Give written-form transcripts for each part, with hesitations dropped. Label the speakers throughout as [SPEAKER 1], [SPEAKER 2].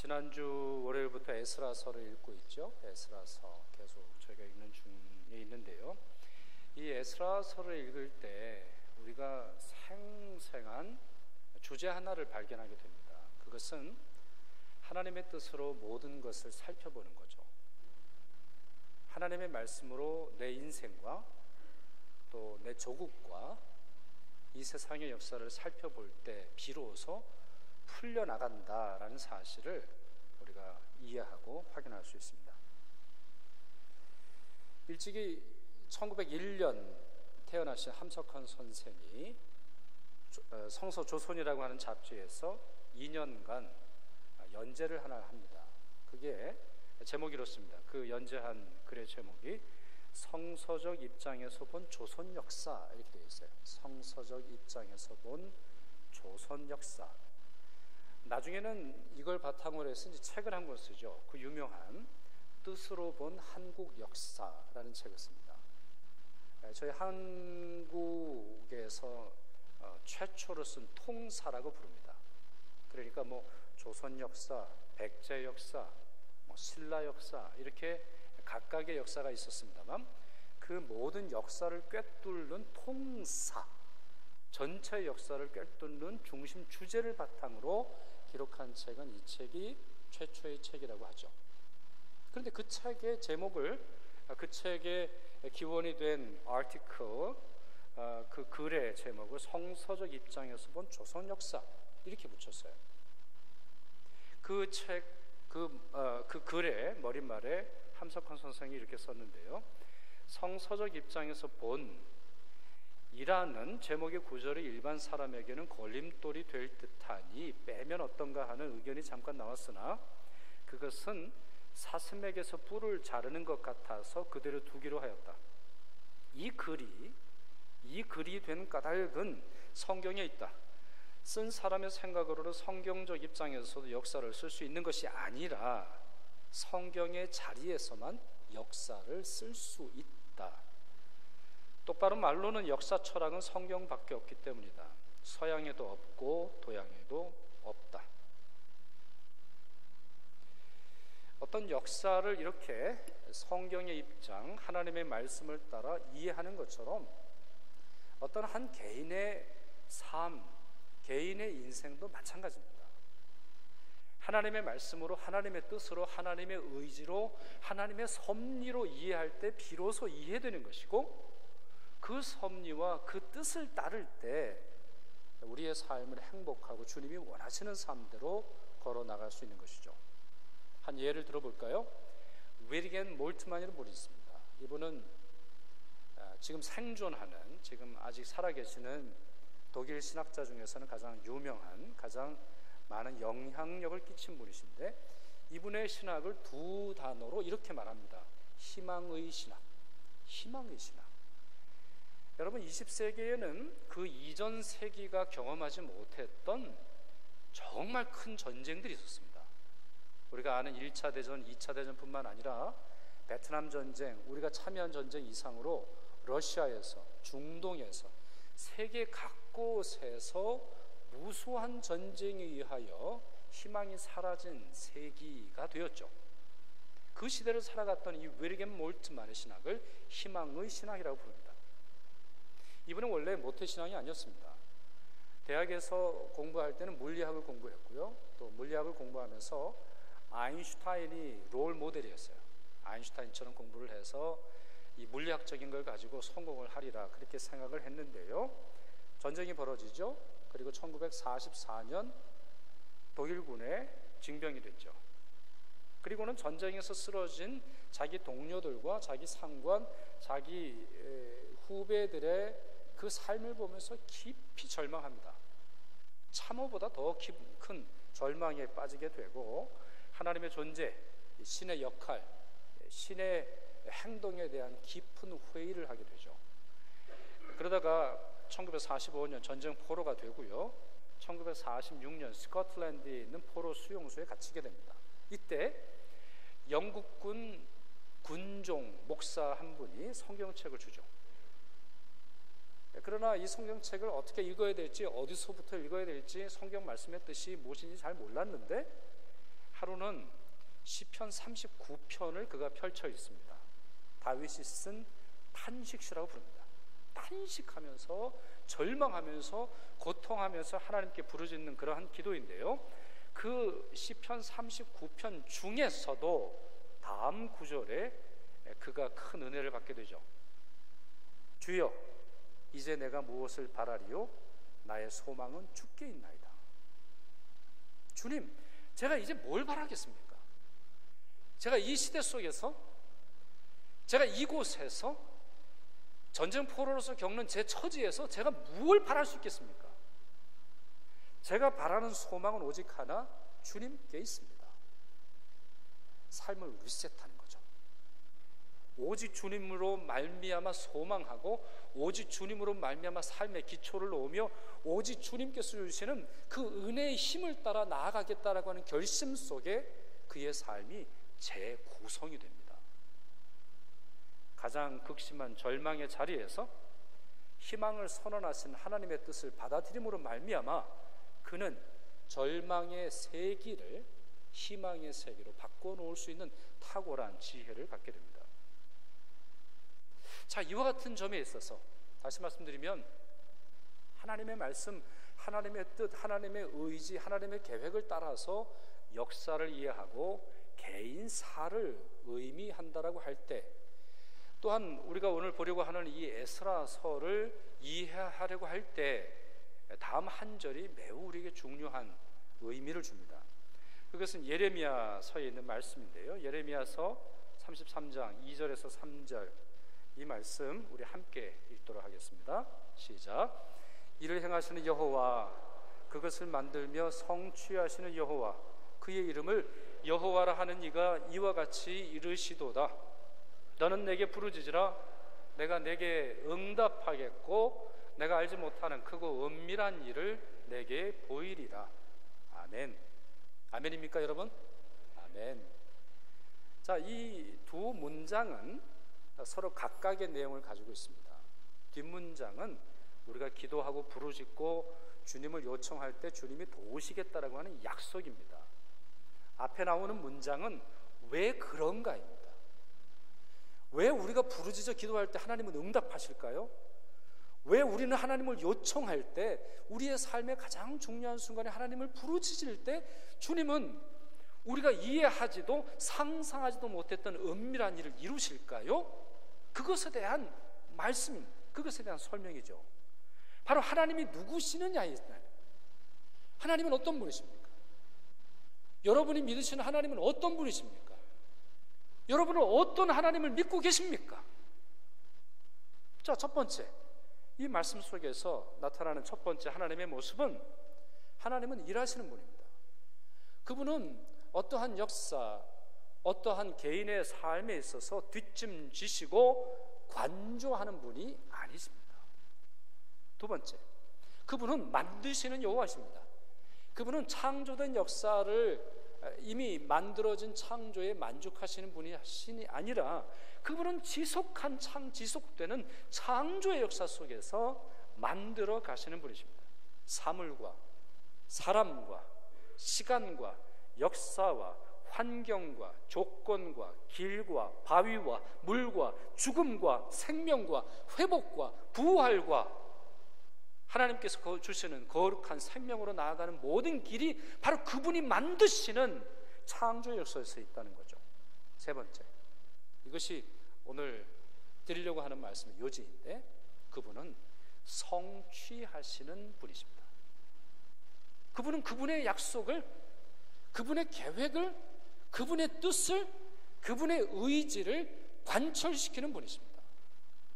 [SPEAKER 1] 지난주 월요일부터 에스라서를 읽고 있죠. 에스라서 계속 저희가 읽는 중에 있는데요. 이 에스라서를 읽을 때 우리가 생생한 주제 하나를 발견하게 됩니다. 그것은 하나님의 뜻으로 모든 것을 살펴보는 거죠. 하나님의 말씀으로 내 인생과 또 내 조국과 이 세상의 역사를 살펴볼 때 비로소 풀려나간다라는 사실을 우리가 이해하고 확인할 수 있습니다. 일찍이 1901년 태어나신 함석헌 선생이 성서조선이라고 하는 잡지에서 2년간 연재를 하나 합니다. 그게 제목이 이렇습니다. 그 연재한 글의 제목이 성서적 입장에서 본 조선 역사 이렇게 되어 있어요. 성서적 입장에서 본 조선 역사. 나중에는 이걸 바탕으로 해서 이제 책을 한 권 쓰죠. 그 유명한 뜻으로 본 한국 역사라는 책을 씁니다. 저희 한국에서 최초로 쓴 통사라고 부릅니다. 그러니까 뭐 조선 역사, 백제 역사, 신라 역사 이렇게 각각의 역사가 있었습니다만 그 모든 역사를 꿰뚫는 통사, 전체 역사를 꿰뚫는 중심 주제를 바탕으로 기록한 책은 이 책이 최초의 책이라고 하죠. 그런데 그 책의 제목을 그 책의 기원이 된 아티클, 그 글의 제목을 성서적 입장에서 본 조선 역사 이렇게 붙였어요. 그 책, 그 글의 머릿말에 함석헌 선생이 이렇게 썼는데요. 성서적 입장에서 본 이라는 제목의 구절이 일반 사람에게는 걸림돌이 될 듯하니 빼면 어떤가 하는 의견이 잠깐 나왔으나 그것은 사슴에게서 뿔을 자르는 것 같아서 그대로 두기로 하였다. 이 글이 된 까닭은 성경에 있다. 쓴 사람의 생각으로는 성경적 입장에서도 역사를 쓸 수 있는 것이 아니라 성경의 자리에서만 역사를 쓸 수 있다. 똑바로 말로는 역사 철학은 성경밖에 없기 때문이다. 서양에도 없고 동양에도 없다. 어떤 역사를 이렇게 성경의 입장, 하나님의 말씀을 따라 이해하는 것처럼 어떤 한 개인의 삶, 개인의 인생도 마찬가지입니다. 하나님의 말씀으로, 하나님의 뜻으로, 하나님의 의지로, 하나님의 섭리로 이해할 때 비로소 이해되는 것이고 그 섭리와 그 뜻을 따를 때 우리의 삶을 행복하고 주님이 원하시는 삶대로 걸어 나갈 수 있는 것이죠. 한 예를 들어볼까요? 위리겐 몰트만이라는 분이 있습니다. 이분은 지금 생존하는, 지금 아직 살아계시는 독일 신학자 중에서는 가장 유명한, 가장 많은 영향력을 끼친 분이신데 이분의 신학을 두 단어로 이렇게 말합니다. 희망의 신학. 희망의 신학. 여러분 20세기에는 그 이전 세기가 경험하지 못했던 정말 큰 전쟁들이 있었습니다. 우리가 아는 1차 대전, 2차 대전뿐만 아니라 베트남 전쟁, 우리가 참여한 전쟁 이상으로 러시아에서, 중동에서, 세계 각곳에서 무수한 전쟁에 의하여 희망이 사라진 세기가 되었죠. 그 시대를 살아갔던 이 위리겐 몰트만의 신학을 희망의 신학이라고 부릅니다. 이분은 원래 모태신앙이 아니었습니다. 대학에서 공부할 때는 물리학을 공부했고요. 또 물리학을 공부하면서 아인슈타인이 롤 모델이었어요. 아인슈타인처럼 공부를 해서 이 물리학적인 걸 가지고 성공을 하리라 그렇게 생각을 했는데요. 전쟁이 벌어지죠. 그리고 1944년 독일군에 징병이 됐죠. 그리고는 전쟁에서 쓰러진 자기 동료들과 자기 상관, 자기 후배들의 그 삶을 보면서 깊이 절망합니다. 참호보다 더 큰 절망에 빠지게 되고 하나님의 존재, 신의 역할, 신의 행동에 대한 깊은 회의를 하게 되죠. 그러다가 1945년 전쟁 포로가 되고요. 1946년 스코틀랜드에 있는 포로 수용소에 갇히게 됩니다. 이때 영국군 군종 목사 한 분이 성경책을 주죠. 그러나 이 성경책을 어떻게 읽어야 될지, 어디서부터 읽어야 될지 성경 말씀의 뜻이 무엇인지 잘 몰랐는데 하루는 시편 39편을 그가 펼쳐 있습니다. 다윗이 쓴 탄식시라고 부릅니다. 탄식하면서 절망하면서 고통하면서 하나님께 부르짖는 그러한 기도인데요, 그 시편 39편 중에서도 다음 구절에 그가 큰 은혜를 받게 되죠. 주여, 이제 내가 무엇을 바라리요? 나의 소망은 주께 있나이다. 주님, 제가 이제 뭘 바라겠습니까? 제가 이 시대 속에서, 제가 이곳에서, 전쟁 포로로서 겪는 제 처지에서 제가 무엇을 바랄 수 있겠습니까? 제가 바라는 소망은 오직 하나, 주님께 있습니다. 삶을 리셋하는 거죠. 오직 주님으로 말미암아 소망하고, 오직 주님으로 말미암아 삶의 기초를 놓으며, 오직 주님께서 주시는 그 은혜의 힘을 따라 나아가겠다라고 하는 결심 속에 그의 삶이 재구성이 됩니다. 가장 극심한 절망의 자리에서 희망을 선언하신 하나님의 뜻을 받아들임으로 말미암아 그는 절망의 세기를 희망의 세계로 바꿔놓을 수 있는 탁월한 지혜를 갖게 됩니다. 자, 이와 같은 점에 있어서 다시 말씀드리면 하나님의 말씀, 하나님의 뜻, 하나님의 의지, 하나님의 계획을 따라서 역사를 이해하고 개인사를 의미한다라고 할 때, 또한 우리가 오늘 보려고 하는 이 에스라서를 이해하려고 할 때 다음 한 절이 매우 우리에게 중요한 의미를 줍니다. 그것은 예레미야서에 있는 말씀인데요, 예레미야서 33장 2절에서 3절, 이 말씀 우리 함께 읽도록 하겠습니다. 시작. 이를 행하시는 여호와, 그것을 만들며 성취하시는 여호와, 그의 이름을 여호와라 하는 이가 이와 같이 이르시도다. 너는 내게 부르짖으라. 내가 내게 응답하겠고 내가 알지 못하는 크고 은밀한 일을 내게 보이리라. 아멘. 아멘입니까 여러분? 아멘. 자, 이 두 문장은 서로 각각의 내용을 가지고 있습니다. 뒷문장은 우리가 기도하고 부르짖고 주님을 요청할 때 주님이 도우시겠다라고 하는 약속입니다. 앞에 나오는 문장은 왜 그런가입니다. 왜 우리가 부르짖어 기도할 때 하나님은 응답하실까요? 왜 우리는 하나님을 요청할 때, 우리의 삶의 가장 중요한 순간에 하나님을 부르짖을 때 주님은 우리가 이해하지도 상상하지도 못했던 은밀한 일을 이루실까요? 그것에 대한 말씀, 그것에 대한 설명이죠. 바로 하나님이 누구시느냐에 있나요? 하나님은 어떤 분이십니까? 여러분이 믿으시는 하나님은 어떤 분이십니까? 여러분은 어떤 하나님을 믿고 계십니까? 자, 첫 번째, 이 말씀 속에서 나타나는 첫 번째 하나님의 모습은, 하나님은 일하시는 분입니다. 그분은 어떠한 역사, 어떠한 개인의 삶에 있어서 뒷짐지시고 관조하는 분이 아니십니다. 두 번째, 그분은 만드시는 여호와십니다. 그분은 창조된 역사를 이미 만들어진 창조에 만족하시는 분이 아니라 그분은 지속되는 창조의 역사 속에서 만들어 가시는 분이십니다. 사물과 사람과 시간과 역사와 환경과 조건과 길과 바위와 물과 죽음과 생명과 회복과 부활과 하나님께서 주시는 거룩한 생명으로 나아가는 모든 길이 바로 그분이 만드시는 창조 역사에서 있다는 거죠. 세 번째, 이것이 오늘 드리려고 하는 말씀의 요지인데, 그분은 성취하시는 분이십니다. 그분은 그분의 약속을, 그분의 계획을, 그분의 뜻을, 그분의 의지를 관철시키는 분이십니다.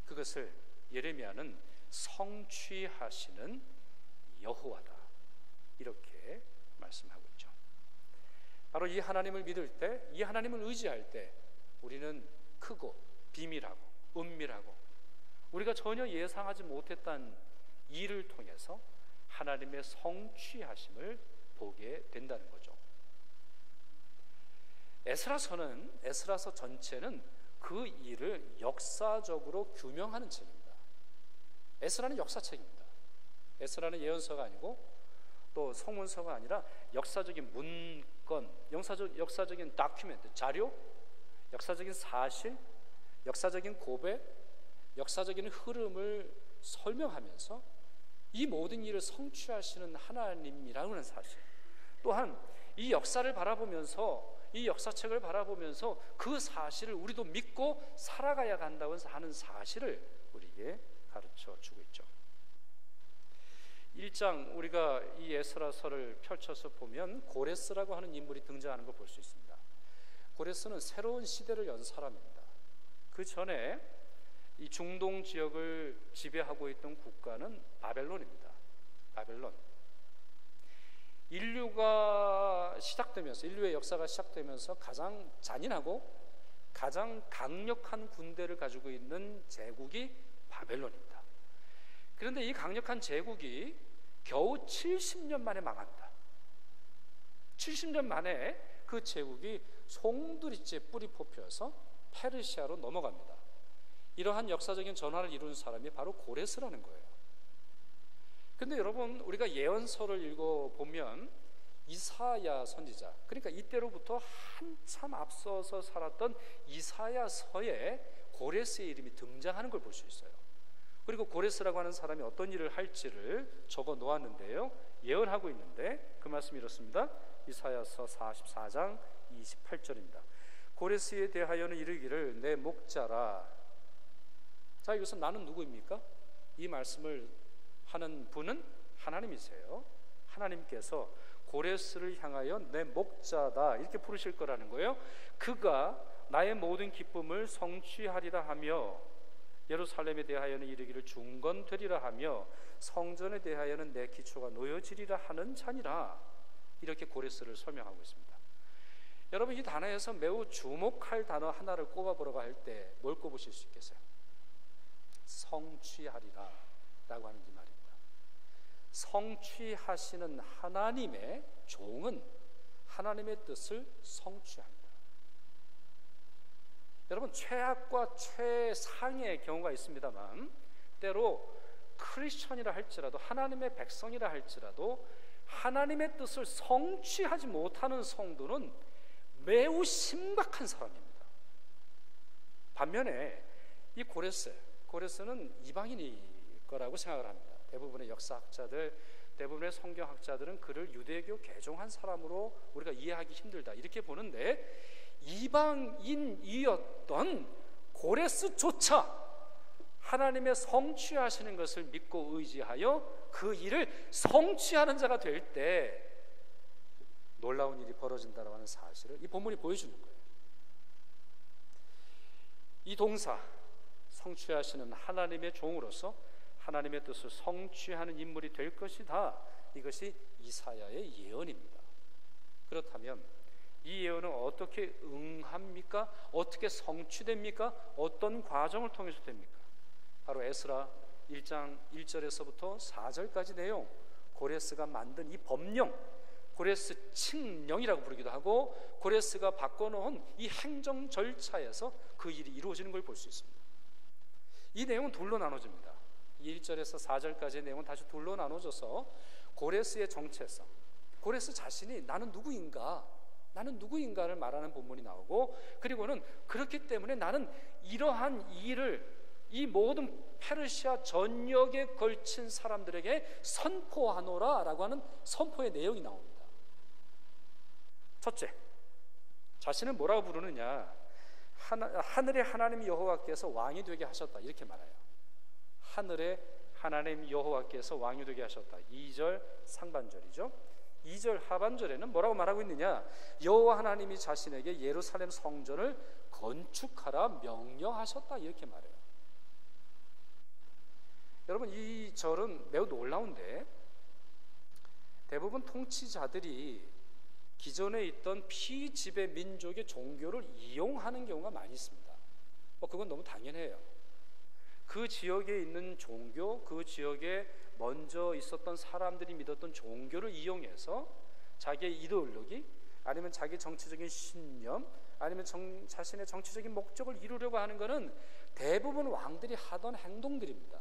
[SPEAKER 1] 그것을 예레미야는 성취하시는 여호와다, 이렇게 말씀하고 있죠. 바로 이 하나님을 믿을 때, 이 하나님을 의지할 때 우리는 크고 비밀하고 은밀하고 우리가 전혀 예상하지 못했던 일을 통해서 하나님의 성취하심을 보게 된다는 거죠. 에스라서 전체는 그 일을 역사적으로 규명하는 책입니다. 에스라는 역사책입니다. 에스라는 예언서가 아니고 또 성문서가 아니라 역사적인 문건, 역사적인 다큐멘트, 자료, 역사적인 사실, 역사적인 고백, 역사적인 흐름을 설명하면서 이 모든 일을 성취하시는 하나님이라는 사실, 또한 이 역사를 바라보면서, 이 역사책을 바라보면서 그 사실을 우리도 믿고 살아가야 한다고 하는 사실을 우리에게 가르쳐 주고 있죠. 1장 우리가 이 에스라서를 펼쳐서 보면 고레스라고 하는 인물이 등장하는 걸 볼 수 있습니다. 고레스는 새로운 시대를 연 사람입니다. 그 전에 이 중동 지역을 지배하고 있던 국가는 바벨론입니다. 바벨론. 인류의 역사가 시작되면서 가장 잔인하고 가장 강력한 군대를 가지고 있는 제국이 바벨론입니다. 그런데 이 강력한 제국이 겨우 70년 만에 망합니다. 70년 만에 그 제국이 송두리째 뿌리 뽑혀서 페르시아로 넘어갑니다. 이러한 역사적인 전환을 이룬 사람이 바로 고레스라는 거예요. 근데 여러분, 우리가 예언서를 읽어보면 이사야 선지자, 그러니까 이때로부터 한참 앞서서 살았던 이사야서에 고레스의 이름이 등장하는 걸 볼 수 있어요. 그리고 고레스라고 하는 사람이 어떤 일을 할지를 적어 놓았는데요, 예언하고 있는데 그 말씀이 이렇습니다. 이사야서 44장 28절입니다. 고레스에 대하여는 이르기를 내 목자라. 자, 이것은 나는 누구입니까? 이 말씀을 하는 분은 하나님이세요. 하나님께서 고레스를 향하여 내 목자다 이렇게 부르실 거라는 거예요. 그가 나의 모든 기쁨을 성취하리라 하며 예루살렘에 대하여는 이르기를 중건되리라 하며 성전에 대하여는 내 기초가 놓여지리라 하는 자니라. 이렇게 고레스를 설명하고 있습니다. 여러분, 이 단어에서 매우 주목할 단어 하나를 꼽아보라고 할 때 뭘 꼽으실 수 있겠어요? 성취하리라 라고 하는 이 말입니다. 성취하시는 하나님의 종은 하나님의 뜻을 성취합니다. 여러분, 최악과 최상의 경우가 있습니다만 때로 크리스천이라 할지라도, 하나님의 백성이라 할지라도 하나님의 뜻을 성취하지 못하는 성도는 매우 심각한 사람입니다. 반면에 이 고레스는 이방인일 거라고 생각을 합니다. 대부분의 역사학자들, 대부분의 성경학자들은 그를 유대교 개종한 사람으로 우리가 이해하기 힘들다 이렇게 보는데, 이방인이었던 고레스조차 하나님의 성취하시는 것을 믿고 의지하여 그 일을 성취하는 자가 될 때 놀라운 일이 벌어진다고 하는 사실을 이 본문이 보여주는 거예요. 이 동사, 성취하시는 하나님의 종으로서 하나님의 뜻을 성취하는 인물이 될 것이다, 이것이 이사야의 예언입니다. 그렇다면 이 예언은 어떻게 응합니까? 어떻게 성취됩니까? 어떤 과정을 통해서 됩니까? 바로 에스라 1장 1절에서부터 4절까지 내용, 고레스가 만든 이 법령, 고레스 칙령이라고 부르기도 하고 고레스가 바꿔놓은 이 행정 절차에서 그 일이 이루어지는 걸 볼 수 있습니다. 이 내용은 둘로 나눠집니다. 1절에서 4절까지의 내용은 다시 둘로 나눠져서 고레스의 정체성, 고레스 자신이 나는 누구인가를 말하는 본문이 나오고, 그리고는 그렇기 때문에 나는 이러한 일을 이 모든 페르시아 전역에 걸친 사람들에게 선포하노라 라고 하는 선포의 내용이 나옵니다. 첫째, 자신을 뭐라고 부르느냐? 하늘의 하나님 여호와께서 왕이 되게 하셨다 이렇게 말해요. 하늘의 하나님 여호와께서 왕이 되게 하셨다. 2절 상반절이죠. 2절 하반절에는 뭐라고 말하고 있느냐? 여호와 하나님이 자신에게 예루살렘 성전을 건축하라 명령하셨다 이렇게 말해요. 여러분, 이 절은 매우 놀라운데 대부분 통치자들이 기존에 있던 피지배 민족의 종교를 이용하는 경우가 많이 있습니다. 그건 너무 당연해요. 그 지역에 있는 종교, 그 지역에 먼저 있었던 사람들이 믿었던 종교를 이용해서 자기의 이데올로기, 아니면 자기 정치적인 신념, 아니면 자신의 정치적인 목적을 이루려고 하는 것은 대부분 왕들이 하던 행동들입니다.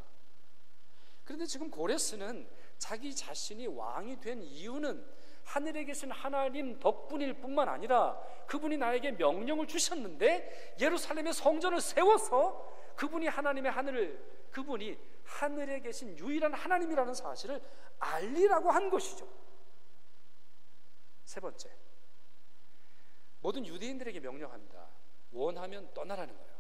[SPEAKER 1] 그런데 지금 고레스는 자기 자신이 왕이 된 이유는 하늘에 계신 하나님 덕분일 뿐만 아니라 그분이 나에게 명령을 주셨는데 예루살렘에 성전을 세워서 그분이 그분이 하늘에 계신 유일한 하나님이라는 사실을 알리라고 한 것이죠. 세 번째, 모든 유대인들에게 명령합니다. 원하면 떠나라는 거예요.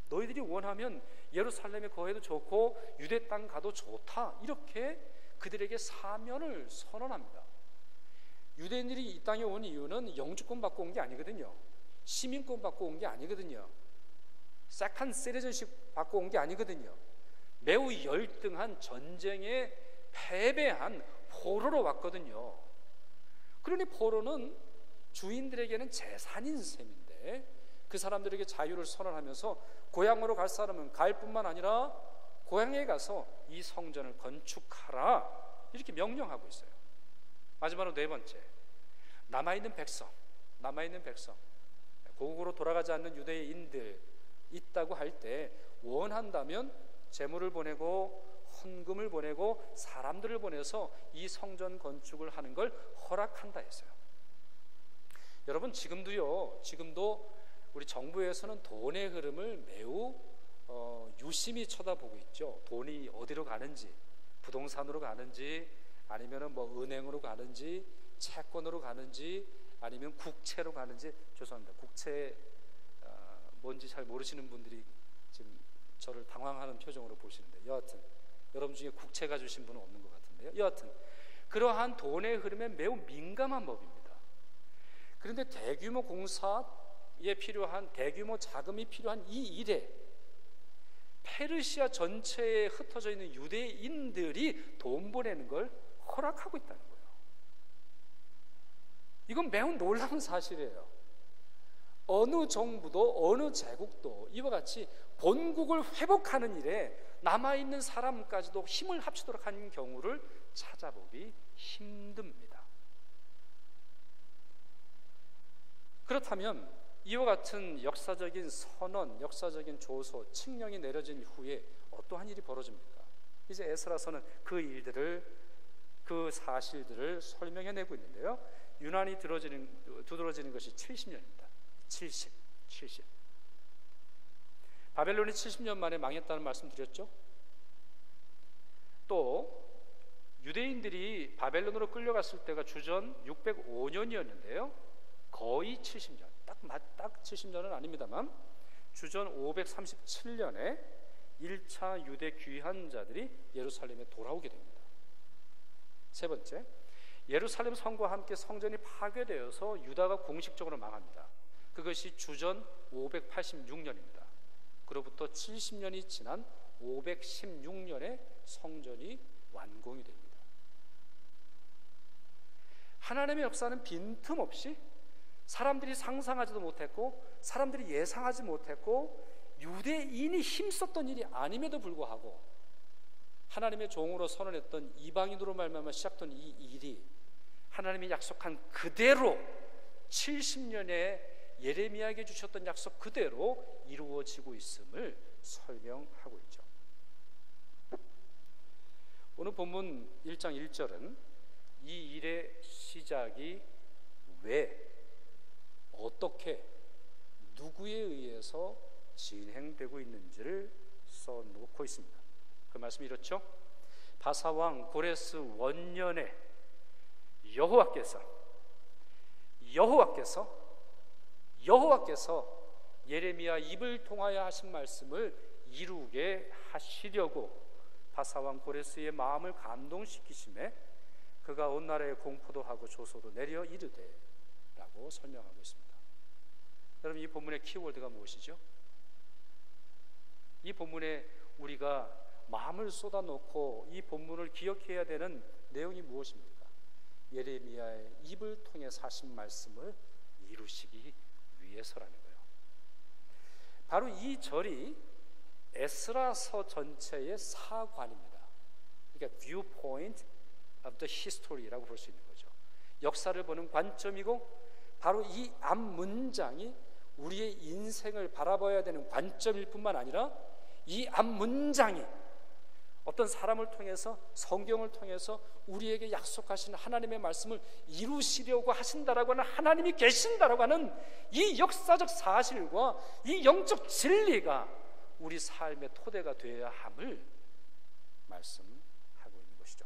[SPEAKER 1] 너희들이 원하면 예루살렘에 거해도 좋고 유대 땅 가도 좋다, 이렇게 그들에게 사면을 선언합니다. 유대인들이 이 땅에 온 이유는 영주권 받고 온 게 아니거든요. 시민권 받고 온 게 아니거든요. 세컨드 시티즌십 받고 온 게 아니거든요. 매우 열등한 전쟁에 패배한 포로로 왔거든요. 그러니 포로는 주인들에게는 재산인 셈인데 그 사람들에게 자유를 선언하면서 고향으로 갈 사람은 갈 뿐만 아니라 고향에 가서 이 성전을 건축하라, 이렇게 명령하고 있어요. 마지막으로 네 번째, 남아있는 백성, 고국으로 돌아가지 않는 유대인들 있다고 할 때 원한다면 재물을 보내고 헌금을 보내고 사람들을 보내서 이 성전 건축을 하는 걸 허락한다 했어요. 여러분, 지금도 우리 정부에서는 돈의 흐름을 매우 유심히 쳐다보고 있죠. 돈이 어디로 가는지, 부동산으로 가는지, 아니면 은행으로 가는지, 채권으로 가는지, 아니면 국채로 가는지. 죄송합니다. 국채 뭔지 잘 모르시는 분들이 지금 저를 당황하는 표정으로 보시는데, 여하튼 여러분 중에 국채 가주신 분은 없는 것 같은데요. 여하튼 그러한 돈의 흐름에 매우 민감한 법입니다. 그런데 대규모 공사에 필요한, 대규모 자금이 필요한 이 일에 페르시아 전체에 흩어져 있는 유대인들이 돈 보내는 걸 허락하고 있다는 거예요. 이건 매우 놀라운 사실이에요. 어느 정부도 어느 제국도 이와 같이 본국을 회복하는 일에 남아있는 사람까지도 힘을 합치도록 하는 경우를 찾아보기 힘듭니다. 그렇다면 이와 같은 역사적인 선언, 역사적인 조소, 칙령이 내려진 후에 어떠한 일이 벌어집니까? 이제 에스라서는 그 사실들을 설명해내고 있는데요. 유난히 두드러지는 것이 70년입니다. 70. 바벨론이 70년 만에 망했다는 말씀 드렸죠. 또 유대인들이 바벨론으로 끌려갔을 때가 주전 605년이었는데요. 거의 70년, 딱 70년은 아닙니다만 주전 537년에 1차 유대 귀환자들이 예루살렘에 돌아오게 됩니다. 세 번째, 예루살렘 성과 함께 성전이 파괴되어서 유다가 공식적으로 망합니다. 그것이 주전 586년입니다. 그로부터 70년이 지난 516년에 성전이 완공이 됩니다. 하나님의 역사는 빈틈없이 사람들이 상상하지도 못했고 사람들이 예상하지 못했고 유대인이 힘썼던 일이 아님에도 불구하고 하나님의 종으로 선언했던 이방인으로 말미암아 시작된 이 일이 하나님이 약속한 그대로 70년에 예레미야에게 주셨던 약속 그대로 이루어지고 있음을 설명하고 있죠. 오늘 본문 1장 1절은 이 일의 시작이 왜, 어떻게, 누구에 의해서 진행되고 있는지를 써놓고 있습니다. 그 말씀이 이렇죠. 바사왕 고레스 원년에 여호와께서 예레미야 입을 통하여 하신 말씀을 이루게 하시려고 바사왕 고레스의 마음을 감동시키심에 그가 온 나라에 공포도 하고 조소도 내려 이르되 라고 설명하고 있습니다. 여러분, 이 본문의 키워드가 무엇이죠? 이 본문에 우리가 마음을 쏟아놓고 이 본문을 기억해야 되는 내용이 무엇입니까? 예레미야의 입을 통해 하신 말씀을 이루시기 위해서라는 거예요. 바로 이 절이 에스라서 전체의 사관입니다. 그러니까 viewpoint of the history라고 볼 수 있는 거죠. 역사를 보는 관점이고 바로 이 앞 문장이 우리의 인생을 바라봐야 되는 관점일 뿐만 아니라 이 앞 문장이 어떤 사람을 통해서, 성경을 통해서 우리에게 약속하신 하나님의 말씀을 이루시려고 하신다라고 하는, 하나님이 계신다라고 하는 이 역사적 사실과 이 영적 진리가 우리 삶의 토대가 되어야 함을 말씀하고 있는 것이죠.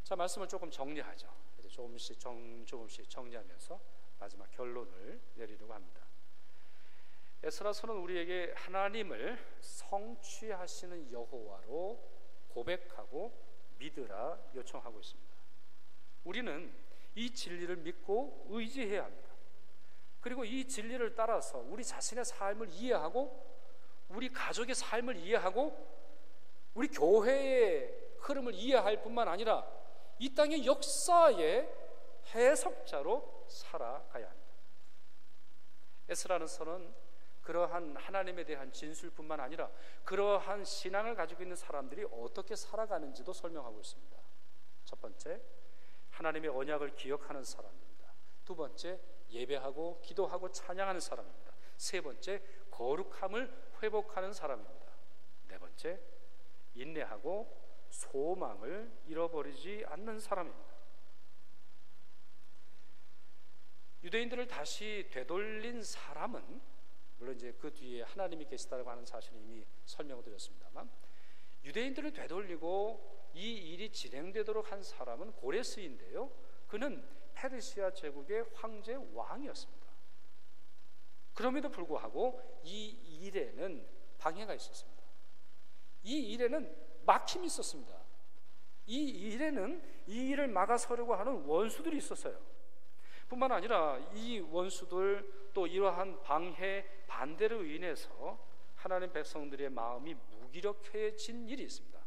[SPEAKER 1] 자, 말씀을 조금 정리하죠. 조금씩 정리하면서 마지막 결론을 내리려고 합니다. 에스라서는 우리에게 하나님을 성취하시는 여호와로 고백하고 믿으라 요청하고 있습니다. 우리는 이 진리를 믿고 의지해야 합니다. 그리고 이 진리를 따라서 우리 자신의 삶을 이해하고, 우리 가족의 삶을 이해하고, 우리 교회의 흐름을 이해할 뿐만 아니라 이 땅의 역사의 해석자로 살아가야 합니다. 에스라서는 그러한 하나님에 대한 진술뿐만 아니라 그러한 신앙을 가지고 있는 사람들이 어떻게 살아가는지도 설명하고 있습니다. 첫 번째, 하나님의 언약을 기억하는 사람입니다. 두 번째, 예배하고 기도하고 찬양하는 사람입니다. 세 번째, 거룩함을 회복하는 사람입니다. 네 번째, 인내하고 소망을 잃어버리지 않는 사람입니다. 유대인들을 다시 되돌린 사람은, 물론 이제 그 뒤에 하나님이 계시다고 하는 사실을 이미 설명을 드렸습니다만, 유대인들을 되돌리고 이 일이 진행되도록 한 사람은 고레스인데요, 그는 페르시아 제국의 황제 왕이었습니다. 그럼에도 불구하고 이 일에는 방해가 있었습니다. 이 일에는 막힘이 있었습니다. 이 일에는 이 일을 막아서려고 하는 원수들이 있었어요. 뿐만 아니라 이 원수들, 또 이러한 방해, 반대로 인해서 하나님 백성들의 마음이 무기력해진 일이 있습니다.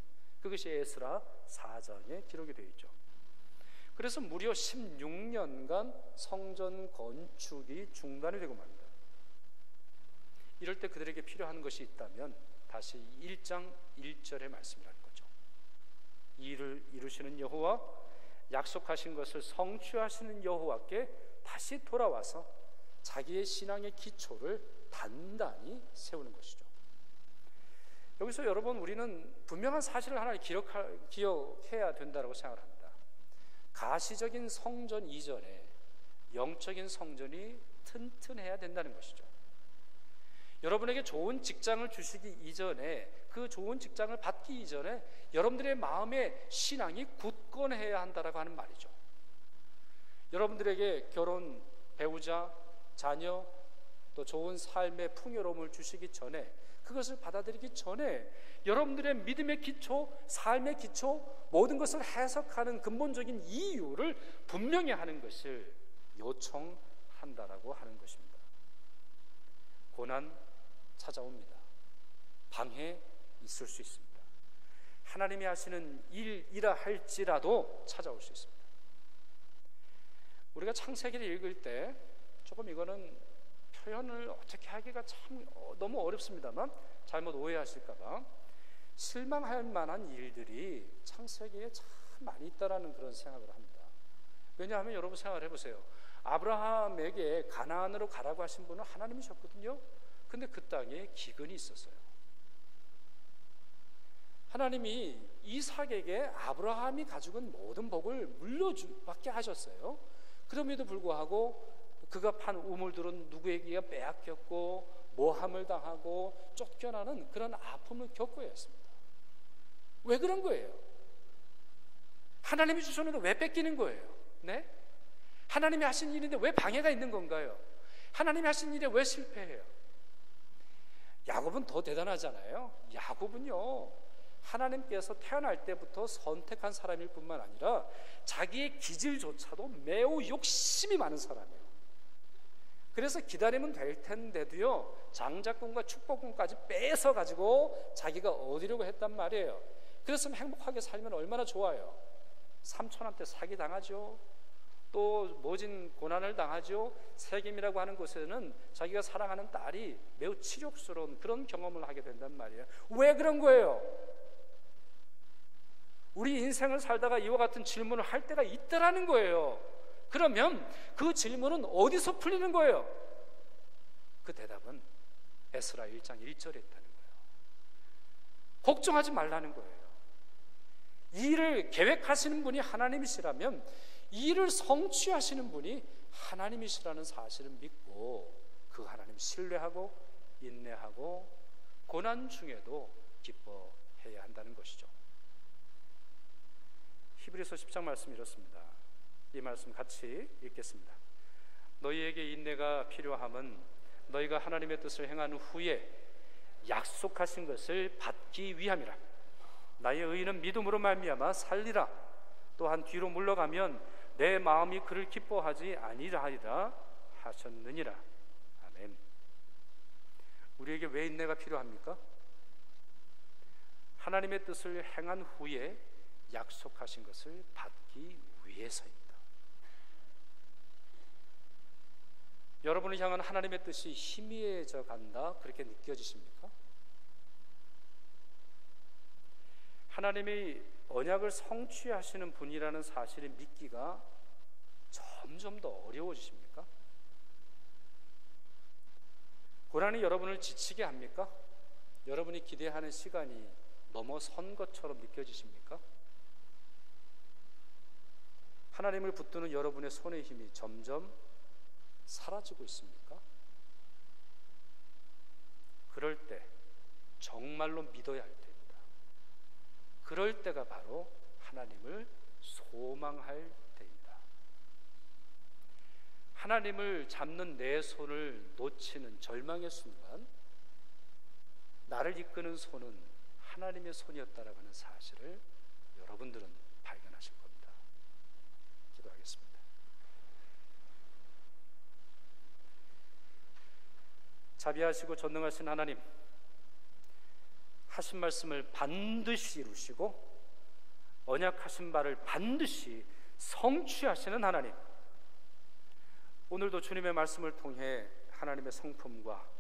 [SPEAKER 1] 그것이 에스라 4장에 기록이 되어 있죠. 그래서 무려 16년간 성전 건축이 중단이 되고 맙니다. 이럴 때 그들에게 필요한 것이 있다면 다시 1장 1절의 말씀이라는 거죠. 이 일을 이루시는 여호와, 약속하신 것을 성취하시는 여호와께 다시 돌아와서 자기의 신앙의 기초를 단단히 세우는 것이죠. 여기서 여러분, 우리는 분명한 사실을 하나 기억해야 된다고 생각을 합니다. 가시적인 성전 이전에 영적인 성전이 튼튼해야 된다는 것이죠. 여러분에게 좋은 직장을 주시기 이전에, 그 좋은 직장을 받기 이전에 여러분들의 마음의 신앙이 굳건해야 한다라고 하는 말이죠. 여러분들에게 결혼, 배우자, 자녀, 또 좋은 삶의 풍요로움을 주시기 전에, 그것을 받아들이기 전에 여러분들의 믿음의 기초, 삶의 기초, 모든 것을 해석하는 근본적인 이유를 분명히 하는 것을 요청한다라고 하는 것입니다. 고난 찾아옵니다. 방해 있을 수 있습니다. 하나님이 하시는 일이라 할지라도 찾아올 수 있습니다. 우리가 창세기를 읽을 때 조금 이거는 표현을 어떻게 하기가 참 너무 어렵습니다만, 잘못 오해하실까봐 실망할 만한 일들이 창세기에 참 많이 있다라는 그런 생각을 합니다. 왜냐하면 여러분 생각을 해보세요. 아브라함에게 가나안으로 가라고 하신 분은 하나님이셨거든요. 근데 그 땅에 기근이 있었어요. 하나님이 이삭에게 아브라함이 가지고 있는 모든 복을 물려받게 하셨어요. 그럼에도 불구하고 그가 판 우물들은 누구에게 빼앗겼고 모함을 당하고 쫓겨나는 그런 아픔을 겪어야 했습니다. 왜 그런 거예요? 하나님이 주셨는데 왜 뺏기는 거예요? 네? 하나님이 하신 일인데 왜 방해가 있는 건가요? 하나님이 하신 일에 왜 실패해요? 야곱은 더 대단하잖아요. 야곱은요, 하나님께서 태어날 때부터 선택한 사람일 뿐만 아니라 자기의 기질조차도 매우 욕심이 많은 사람이에요. 그래서 기다리면 될 텐데도요, 장자권과 축복권까지 뺏어 가지고 자기가 얻으려고 했단 말이에요. 그랬으면 행복하게 살면 얼마나 좋아요. 삼촌한테 사기당하죠. 또 모진 고난을 당하죠. 세겜이라고 하는 곳에는 자기가 사랑하는 딸이 매우 치욕스러운 그런 경험을 하게 된단 말이에요. 왜 그런 거예요? 우리 인생을 살다가 이와 같은 질문을 할 때가 있다라는 거예요. 그러면 그 질문은 어디서 풀리는 거예요? 그 대답은 에스라 1장 1절에 있다는 거예요. 걱정하지 말라는 거예요. 이 일을 계획하시는 분이 하나님이시라면 이 일을 성취하시는 분이 하나님이시라는 사실을 믿고 그 하나님 신뢰하고 인내하고 고난 중에도 기뻐해야 한다는 것이죠. 히브리서 10장 말씀이 이렇습니다. 이 말씀 같이 읽겠습니다. 너희에게 인내가 필요함은 너희가 하나님의 뜻을 행한 후에 약속하신 것을 받기 위함이라. 나의 의인은 믿음으로 말미암아 살리라. 또한 뒤로 물러가면 내 마음이 그를 기뻐하지 아니하리라 하셨느니라. 아멘. 우리에게 왜 인내가 필요합니까? 하나님의 뜻을 행한 후에 약속하신 것을 받기 위해서입니다. 여러분을 향한 하나님의 뜻이 희미해져 간다, 그렇게 느껴지십니까? 하나님이 언약을 성취하시는 분이라는 사실을 믿기가 점점 더 어려워지십니까? 고난이 여러분을 지치게 합니까? 여러분이 기대하는 시간이 넘어선 것처럼 느껴지십니까? 하나님을 붙드는 여러분의 손의 힘이 점점 사라지고 있습니까? 그럴 때 정말로 믿어야 할 때입니다. 그럴 때가 바로 하나님을 소망할 때입니다. 하나님을 잡는 내 손을 놓치는 절망의 순간, 나를 이끄는 손은 하나님의 손이었다라고 하는 사실을 여러분들은 발견하실 겁니다. 기도하겠습니다. 자비하시고 전능하신 하나님, 하신 말씀을 반드시 이루시고 언약하신 바를 반드시 성취하시는 하나님, 오늘도 주님의 말씀을 통해 하나님의 성품과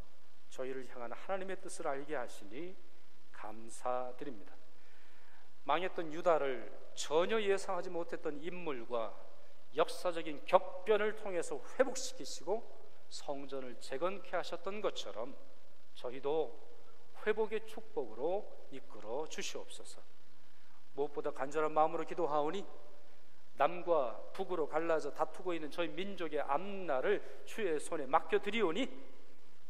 [SPEAKER 1] 저희를 향한 하나님의 뜻을 알게 하시니 감사드립니다. 망했던 유다를 전혀 예상하지 못했던 인물과 역사적인 격변을 통해서 회복시키시고 성전을 재건케 하셨던 것처럼 저희도 회복의 축복으로 이끌어 주시옵소서. 무엇보다 간절한 마음으로 기도하오니 남과 북으로 갈라져 다투고 있는 저희 민족의 앞날을 주의 손에 맡겨드리오니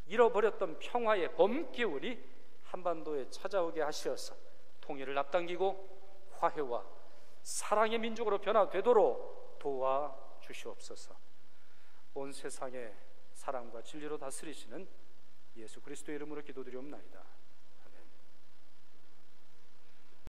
[SPEAKER 1] 잃어버렸던 평화의 범기운이 한반도에 찾아오게 하시어서 통일을 앞당기고 화해와 사랑의 민족으로 변화되도록 도와주시옵소서. 온 세상에 사랑과 진리로 다스리시는 예수 그리스도의 이름으로 기도드리옵나이다.